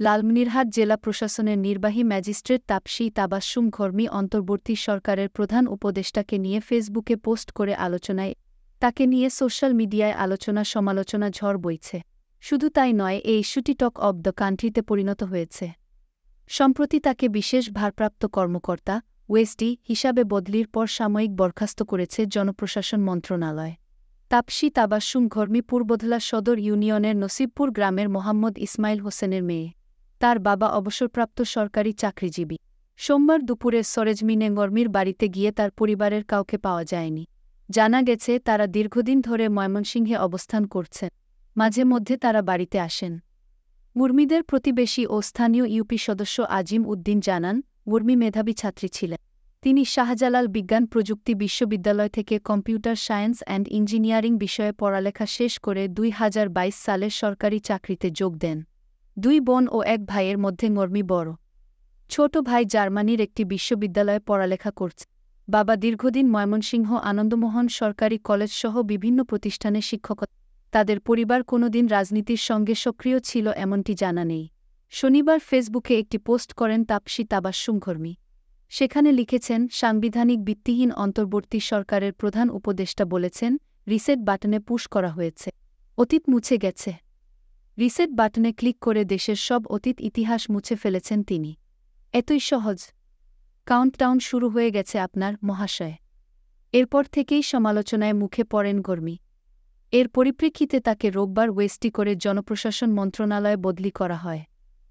লালমনিরহাট জেলা প্রশাসনের নির্বাহী ম্যাজিস্ট্রেট তাপসী তাবাসসুম ঘরমি অন্তর্বর্তী সরকারের প্রধান উপদেষ্টাকে নিয়ে ফেসবুকে পোস্ট করে আলোচনায় তাকে নিয়ে সোশ্যাল মিডিয়ায় আলোচনা সমালোচনা ঝড় বইছে। শুধু তাই নয়, এই ইস্যুটি টক অব দ্য কান্ট্রিতে পরিণত হয়েছে। সম্প্রতি তাকে বিশেষ ভারপ্রাপ্ত কর্মকর্তা ওয়েসডি হিসাবে বদলির পর সাময়িক বরখাস্ত করেছে জনপ্রশাসন মন্ত্রণালয়। তাপসী তাবাসসুম ঘরমি পূর্বধলা সদর ইউনিয়নের নসিবপুর গ্রামের মোহাম্মদ ইসমাইল হোসেনের মেয়ে। তার বাবা অবসরপ্রাপ্ত সরকারি চাকরিজীবী। সোমবার দুপুরে সরেজমিনে ঘরমির বাড়িতে গিয়ে তার পরিবারের কাউকে পাওয়া যায়নি। জানা গেছে তারা দীর্ঘদিন ধরে ময়মনসিংহে অবস্থান করছেন। মাঝে মধ্যে তারা বাড়িতে আসেন। মুরমিদের প্রতিবেশী ও স্থানীয় ইউপি সদস্য আজিম উদ্দিন জানান, মুরমি মেধাবী ছাত্রী ছিলেন। তিনি শাহজালাল বিজ্ঞান প্রযুক্তি বিশ্ববিদ্যালয় থেকে কম্পিউটার সায়েন্স অ্যান্ড ইঞ্জিনিয়ারিং বিষয়ে পড়ালেখা শেষ করে ২০২২ সালে সরকারি চাকরিতে যোগ দেন। ২ বোন ও ১ ভাইয়ের মধ্যে মুরমি বড়। ছোট ভাই জার্মানির একটি বিশ্ববিদ্যালয়ে পড়ালেখা করছে। বাবা দীর্ঘদিন ময়মনসিংহ আনন্দমোহন সরকারি কলেজসহ বিভিন্ন প্রতিষ্ঠানে শিক্ষকতা। তাদের পরিবার কোনোদিন রাজনীতির সঙ্গে সক্রিয় ছিল এমনটি জানা নেই। শনিবার ফেসবুকে একটি পোস্ট করেন তাপসী তাবাসসুম ঘরমি। সেখানে লিখেছেন, সাংবিধানিক ভিত্তিহীন অন্তর্বর্তী সরকারের প্রধান উপদেষ্টা বলেছেন, রিসেট বাটনে পুশ করা হয়েছে। অতীত মুছে গেছে। রিসেট বাটনে ক্লিক করে দেশের সব অতীত ইতিহাস মুছে ফেলেছেন তিনি। এতই সহজ। কাউন্টডাউন শুরু হয়ে গেছে আপনার, মহাশয়। এরপর থেকেই সমালোচনায় মুখে পড়েন ঘরমি। এর পরিপ্রেক্ষিতে তাকে রোববার ওয়েস্টি করে জনপ্রশাসন মন্ত্রণালয়ে বদলি করা হয়।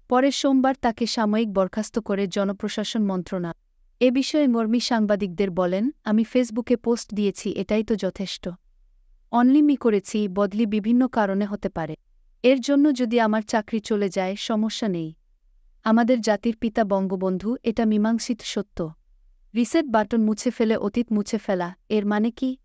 পরে সোমবার তাকে সাময়িক বরখাস্ত করে জনপ্রশাসন মন্ত্রণালয়। এ বিষয়ে ঘরমি সাংবাদিকদের বলেন, আমি ফেসবুকে পোস্ট দিয়েছি, এটাই তো যথেষ্ট। অনলিমি করেছি, বদলি বিভিন্ন কারণে হতে পারে। এর জন্য যদি আমার চাকরি চলে যায়, সমস্যা নেই। আমাদের জাতির পিতা বঙ্গবন্ধু, এটা মীমাংসিত সত্য। রিসেট বাটন মুছে ফেলে অতীত মুছে ফেলা, এর মানে কি?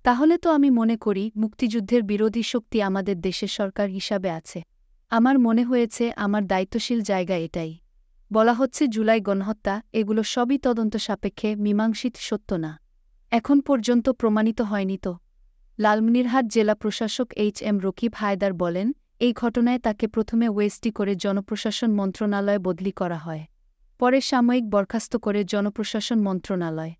তাহলে তো আমি মনে করি মুক্তিযুদ্ধের বিরোধী শক্তি আমাদের দেশের সরকার হিসাবে আছে। আমার মনে হয়েছে আমার দায়িত্বশীল জায়গা এটাই। বলা হচ্ছে জুলাই গণহত্যা, এগুলো সবই তদন্ত সাপেক্ষে, মীমাংসিত সত্য না। এখন পর্যন্ত প্রমাণিত হয়নি তো। লালমনিরহাট জেলা প্রশাসক এইচ.এম. রকিব হায়দার বলেন, এই ঘটনায় তাকে প্রথমে ওয়েস্টি করে জনপ্রশাসন মন্ত্রণালয়ে বদলি করা হয়। পরে সাময়িক বরখাস্ত করে জনপ্রশাসন মন্ত্রণালয়।